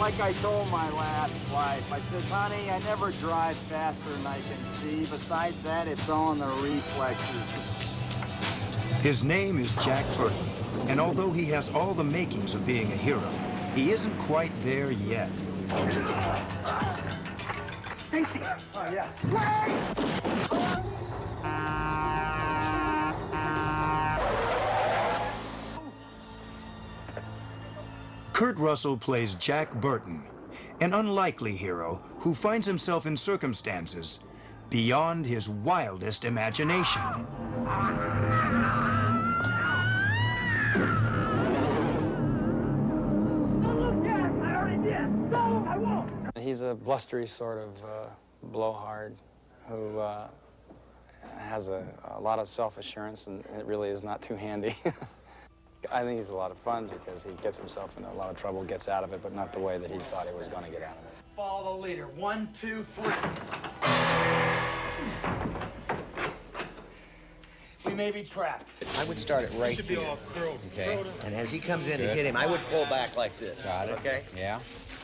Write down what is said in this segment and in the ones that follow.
like I told my last wife, I says, honey, I never drive faster than I can see. Besides that, it's all in the reflexes. His name is Jack Burton, and although he has all the makings of being a hero, he isn't quite there yet. Safety! Oh, yeah. Kurt Russell plays Jack Burton, an unlikely hero who finds himself in circumstances beyond his wildest imagination. He's a blustery sort of blowhard who has a lot of self-assurance, and it really is not too handy. I think he's a lot of fun because he gets himself into a lot of trouble, gets out of it, but not the way that he thought he was going to get out of it. Follow the leader. 1, 2, 3. We may be trapped. I would start it right here. Okay. And as he comes in to hit him, I would pull back like this. Got it. Okay? Yeah.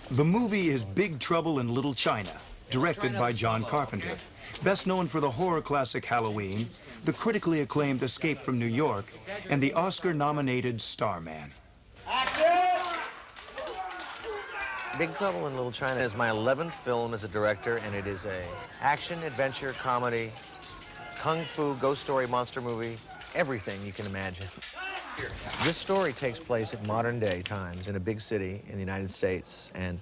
The movie is Big Trouble in Little China, directed by John Carpenter. Best known for the horror classic Halloween, the critically acclaimed Escape from New York, and the Oscar-nominated Starman. Big Trouble in Little China is my 11th film as a director, and it is a action, adventure, comedy, kung fu, ghost story, monster movie, everything you can imagine. This story takes place at modern-day times in a big city in the United States, and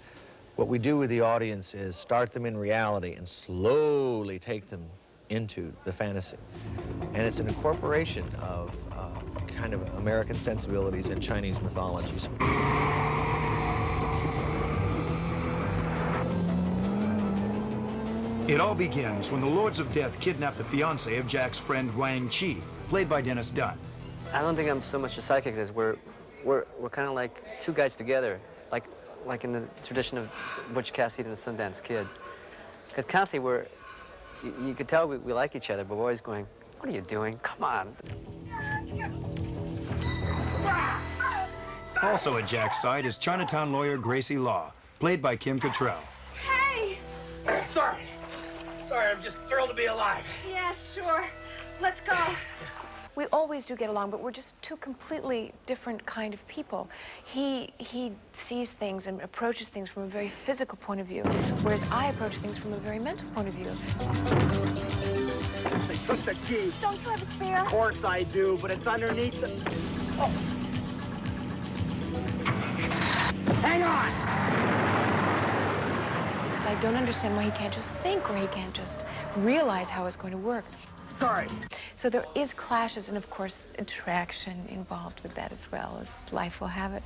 what we do with the audience is start them in reality and slowly take them into the fantasy. And it's an incorporation of kind of American sensibilities and Chinese mythologies. It all begins when the Lords of Death kidnap the fiancée of Jack's friend Wang Chi, played by Dennis Dunn. I don't think I'm so much a psychic as we're kind of like two guys together, like in the tradition of Butch Cassidy and the Sundance Kid. Because constantly you could tell we like each other, but we're always going, what are you doing? Come on. Also at Jack's side is Chinatown lawyer Gracie Law, played by Kim Cattrall. Hey! Sorry, I'm just thrilled to be alive. Yeah, sure. Let's go. We always do get along, but we're just two completely different kind of people. He sees things and approaches things from a very physical point of view, whereas I approach things from a very mental point of view. They took the key. Don't you have a spare? Of course I do, but it's underneath the... Oh. Hang on! I don't understand why he can't just think, or he can't just realize how it's going to work. Sorry. So there is clashes and, of course, attraction involved with that as well, as life will have it.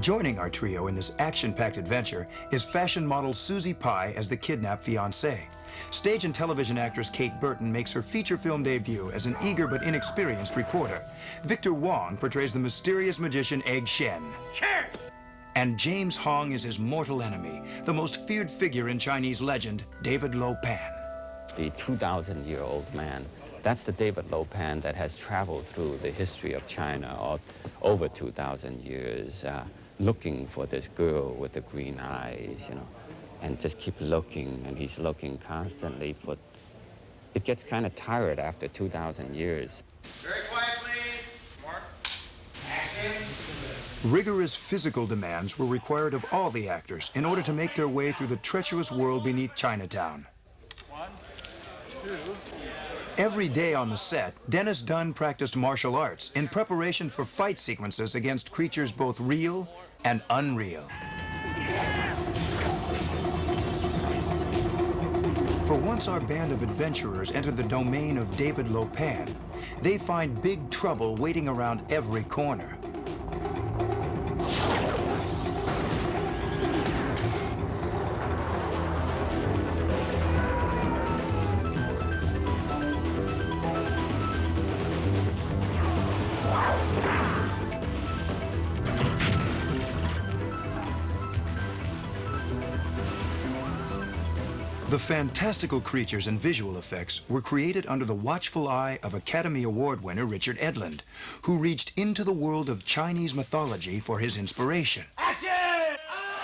Joining our trio in this action-packed adventure is fashion model Susie Pye as the kidnapped fiancée. Stage and television actress Kate Burton makes her feature film debut as an eager but inexperienced reporter. Victor Wong portrays the mysterious magician Egg Shen. Cheers! And James Hong is his mortal enemy, the most feared figure in Chinese legend, David Lo Pan. The 2,000-year-old man, that's the David Lo Pan that has traveled through the history of China over 2,000 years, looking for this girl with the green eyes, you know, and just keep looking, and he's looking constantly for... It gets kind of tired after 2,000 years. Very quiet, please. Mark. Action. Rigorous physical demands were required of all the actors in order to make their way through the treacherous world beneath Chinatown. 1, 2... Every day on the set, Dennis Dunn practiced martial arts in preparation for fight sequences against creatures both real and unreal. For once our band of adventurers enter the domain of David Lo Pan, they find big trouble waiting around every corner. The fantastical creatures and visual effects were created under the watchful eye of Academy Award winner Richard Edlund, who reached into the world of Chinese mythology for his inspiration. Action!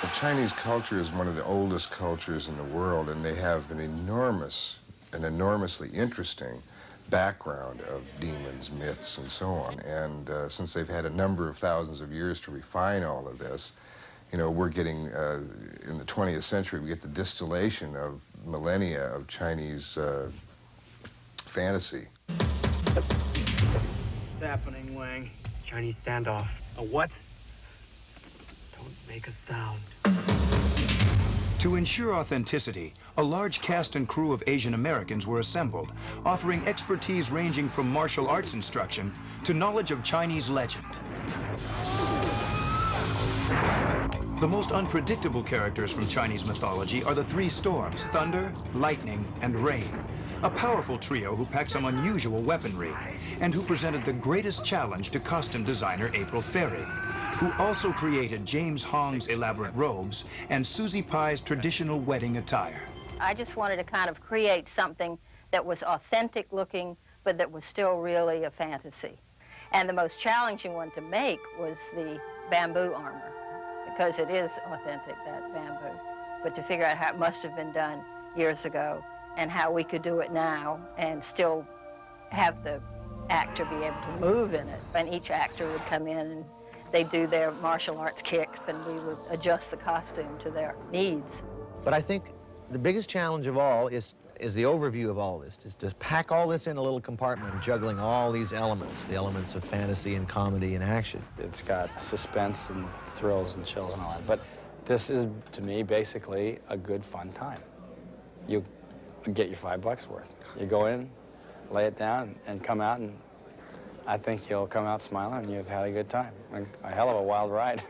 The Chinese culture is one of the oldest cultures in the world, and they have an enormously interesting background of demons, myths, and so on. And since they've had a number of thousands of years to refine all of this, you know, we're getting, in the 20th century, we get the distillation of millennia of Chinese fantasy. What's happening, Wang? Chinese standoff. A what? Don't make a sound. To ensure authenticity, a large cast and crew of Asian Americans were assembled, offering expertise ranging from martial arts instruction to knowledge of Chinese legend. The most unpredictable characters from Chinese mythology are the three storms: thunder, lightning, and rain. A powerful trio who packed some unusual weaponry and who presented the greatest challenge to costume designer April Ferry, who also created James Hong's elaborate robes and Susie Pie's traditional wedding attire. I just wanted to kind of create something that was authentic looking, but that was still really a fantasy. And the most challenging one to make was the bamboo armor, because it is authentic, that bamboo. But to figure out how it must have been done years ago and how we could do it now and still have the actor be able to move in it. And each actor would come in and they'd do their martial arts kicks, and we would adjust the costume to their needs. But I think the biggest challenge of all is the overview of all this, is to pack all this in a little compartment, juggling all these elements, the elements of fantasy and comedy and action. It's got suspense and thrills and chills and all that. But this is, to me, basically a good, fun time. You get your $5 worth. You go in, lay it down, and come out, and I think you'll come out smiling and you've had a good time. A hell of a wild ride.